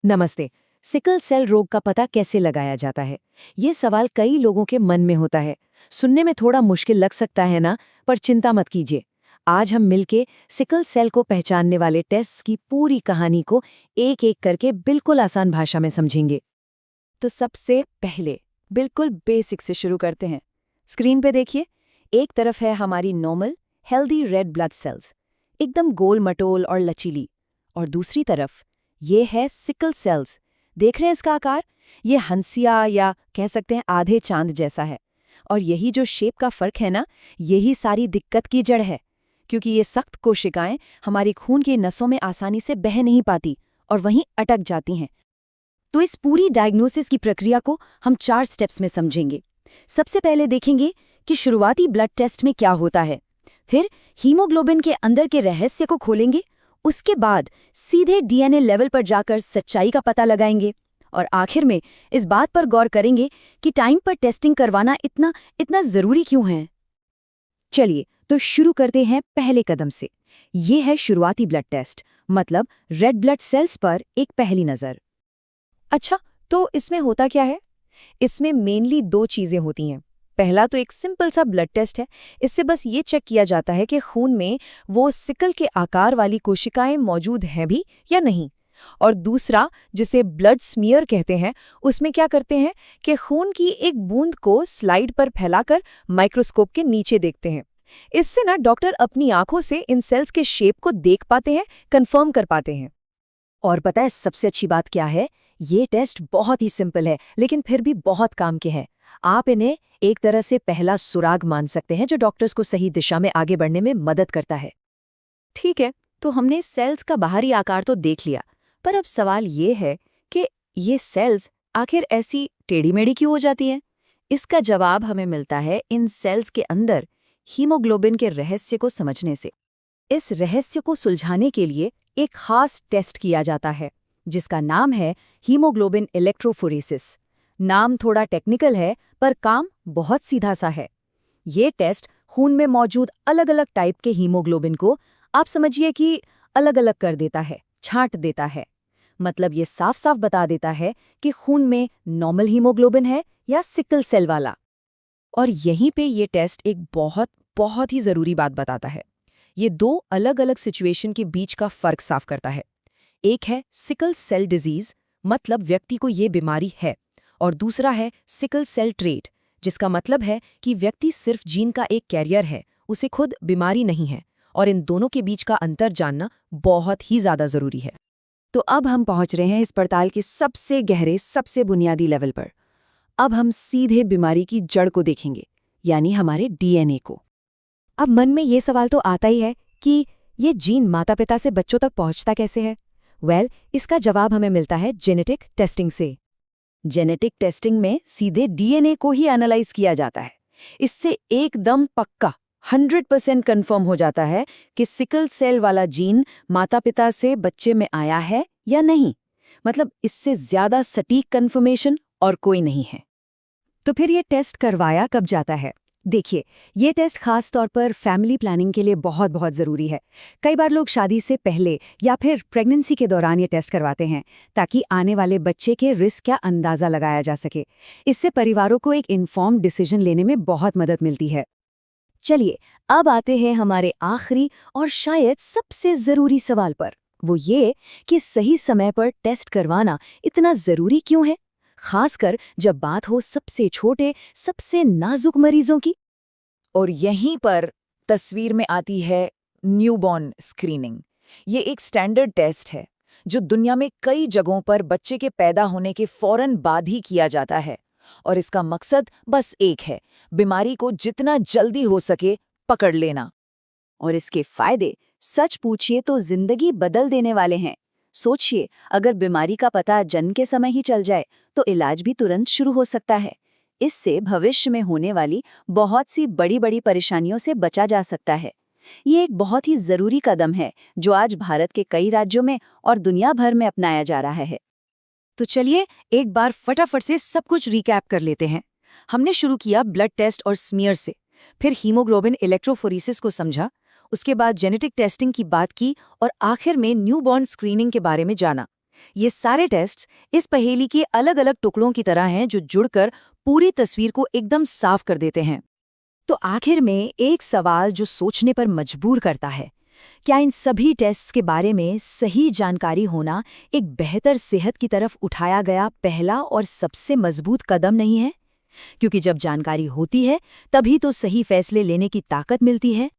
नमस्ते। Sickle cell रोग का पता कैसे लगाया जाता है? ये सवाल कई लोगों के मन में होता है। सुनने में थोड़ा मुश्किल लग सकता है ना, पर चिंता मत कीजिए। आज हम मिलके सिकल सेल को पहचानने वाले टेस्ट्स की पूरी कहानी को एक-एक करके बिल्कुल आसान भाषा में समझेंगे। तो सबसे पहले बिल्कुल बेसिक से शुरू करते हैं। स्क्रीन पे देखिए, एक तरफ है हमारी normal healthy red blood cells, एकदम गोल मटोल और लचीली, और दूसरी तरफ ये है सिकल सेल्स। देख रहे हैं इसका आकार? ये हंसिया या कह सकते हैं आधे चांद जैसा है। और यही जो शेप का फर्क है ना, यही सारी दिक्कत की जड़ है। क्योंकि ये सख्त कोशिकाएं हमारी खून की नसों में आसानी से बह नहीं पाती और वहीं अटक जाती हैं। तो इस पूरी डायग्नोसिस की प्रक्रिया को हम 4 स्टेप्स में समझेंगे। सबसे पहले देखेंगे कि शुरुआती ब्लड टेस्ट में क्या होता है। फिर हीमोग्लोबिन के अंदर के रहस्य को खोलेंगे। उसके बाद सीधे डीएनए लेवल पर जाकर सच्चाई का पता लगाएंगे। और आखिर में इस बात पर गौर करेंगे कि टाइम पर टेस्टिंग करवाना इतना इतना ज़रूरी क्यों है। चलिए, तो शुरू करते हैं पहले कदम से। ये है शुरुआती ब्लड टेस्ट, मतलब रेड ब्लड सेल्स पर एक पहली नज़र। अच्छा, तो इसमें होता क्या है? इसमें मेनली 2 चीज़ें होती हैं। पहला तो एक सिंपल सा ब्लड टेस्ट है। इससे बस ये चेक किया जाता है कि खून में वो सिकल के आकार वाली कोशिकाएं मौजूद हैं भी या नहीं। और दूसरा, जिसे ब्लड स्मीयर कहते हैं, उसमें क्या करते हैं कि खून की एक बूंद को स्लाइड पर फैलाकर माइक्रोस्कोप के नीचे देखते हैं। इससे ना डॉक्टर अपनी आंखों से इन सेल्स के शेप को देख पाते हैं, कंफर्म कर पाते हैं। और पता है सबसे अच्छी बात क्या है? ये टेस्ट बहुत ही सिंपल है, लेकिन फिर भी बहुत काम के हैं। आप इन्हें एक तरह से पहला सुराग मान सकते हैं, जो डॉक्टर्स को सही दिशा में आगे बढ़ने में मदद करता है। ठीक है, तो हमने सेल्स का बाहरी आकार तो देख लिया, पर अब सवाल ये है कि ये सेल्स आखिर ऐसी टेढ़ी-मेढ़ी क्यों हो जाती हैं? इसका जवाब हमें मिलता है इन सेल्स के अंदर हीमोग्लोबिन के रहस्य को समझने से। इस रहस्य को सुलझाने के लिए एक खास टेस्ट किया जाता है, जिसका नाम है हीमोग्लोबिन इलेक्ट्रोफोरेसिस। नाम थोड़ा टेक्निकल है, पर काम बहुत सीधा सा है। ये टेस्ट खून में मौजूद अलग-अलग टाइप के हीमोग्लोबिन को, आप समझिए कि अलग-अलग कर देता है, छांट देता है। मतलब ये साफ-साफ बता देता है कि खून में नॉर्मल हीमोग्लोबिन है या सिकल सेल वाला। और यहीं पे ये टेस्ट एक बहुत बहुत ही ज़रूरी बात बताता है। ये 2 अलग-अलग सिचुएशन के बीच का फ़र्क साफ करता है। एक है सिकल सेल डिजीज़, मतलब व्यक्ति को ये बीमारी है, और दूसरा है सिकल सेल ट्रेट, जिसका मतलब है कि व्यक्ति सिर्फ जीन का एक कैरियर है, उसे खुद बीमारी नहीं है। और इन दोनों के बीच का अंतर जानना बहुत ही ज़्यादा ज़रूरी है। तो अब हम पहुंच रहे हैं इस पड़ताल के सबसे गहरे, सबसे बुनियादी लेवल पर। अब हम सीधे बीमारी की जड़ को देखेंगे, यानी हमारे डीएनए को। अब मन में ये सवाल तो आता ही है कि ये जीन माता-पिता से बच्चों तक पहुंचता कैसे है? इसका जवाब हमें मिलता है जेनेटिक टेस्टिंग से। जेनेटिक टेस्टिंग में सीधे डीएनए को ही एनालाइज किया जाता है। इससे एकदम पक्का 100% कंफर्म हो जाता है कि सिकल सेल वाला जीन माता-पिता से बच्चे में आया है या नहीं। मतलब इससे ज्यादा सटीक कंफर्मेशन और कोई नहीं है। तो फिर ये टेस्ट करवाया कब जाता है? देखिए, ये टेस्ट खास तौर पर फैमिली प्लानिंग के लिए बहुत बहुत ज़रूरी है। कई बार लोग शादी से पहले या फिर प्रेगनेंसी के दौरान ये टेस्ट करवाते हैं, ताकि आने वाले बच्चे के रिस्क का अंदाज़ा लगाया जा सके। इससे परिवारों को एक इन्फॉर्म्ड डिसीजन लेने में बहुत मदद मिलती है। चलिए, अब आते हैं हमारे आखिरी और शायद सबसे ज़रूरी सवाल पर। वो ये कि सही समय पर टेस्ट करवाना इतना ज़रूरी क्यों है? खासकर जब बात हो सबसे छोटे, सबसे नाजुक मरीजों की। और यहीं पर तस्वीर में आती है न्यूबॉर्न स्क्रीनिंग। ये एक स्टैंडर्ड टेस्ट है जो दुनिया में कई जगहों पर बच्चे के पैदा होने के फौरन बाद ही किया जाता है। और इसका मकसद बस एक है, बीमारी को जितना जल्दी हो सके पकड़ लेना। और इसके फायदे सच पूछिए तो जिंदगी बदल देने वाले हैं। सोचिए, अगर बीमारी का पता जन्म के समय ही चल जाए तो इलाज भी तुरंत शुरू हो सकता है। इससे भविष्य में होने वाली बहुत सी बड़ी-बड़ी परेशानियों से बचा जा सकता है। ये एक बहुत ही जरूरी कदम है जो आज भारत के कई राज्यों में और दुनिया भर में अपनाया जा रहा है। तो चलिए एक बार फटाफट से सब कुछ रिकैप कर लेते हैं। हमने शुरू किया ब्लड टेस्ट और स्मीयर से, फिर हीमोग्लोबिन इलेक्ट्रोफोरेसिस को समझा, उसके बाद जेनेटिक टेस्टिंग की बात की और आखिर में न्यूबॉर्न स्क्रीनिंग के बारे में जाना। ये सारे टेस्ट इस पहेली के अलग-अलग टुकड़ों की तरह हैं जो जुड़कर पूरी तस्वीर को एकदम साफ कर देते हैं। तो आखिर में एक सवाल जो सोचने पर मजबूर करता है, क्या इन सभी टेस्ट्स के बारे में सही जानकारी होना एक बेहतर सेहत की तरफ उठाया गया पहला और सबसे मजबूत कदम नहीं है? क्योंकि जब जानकारी होती है, तभी तो सही फैसले लेने की ताकत मिलती है।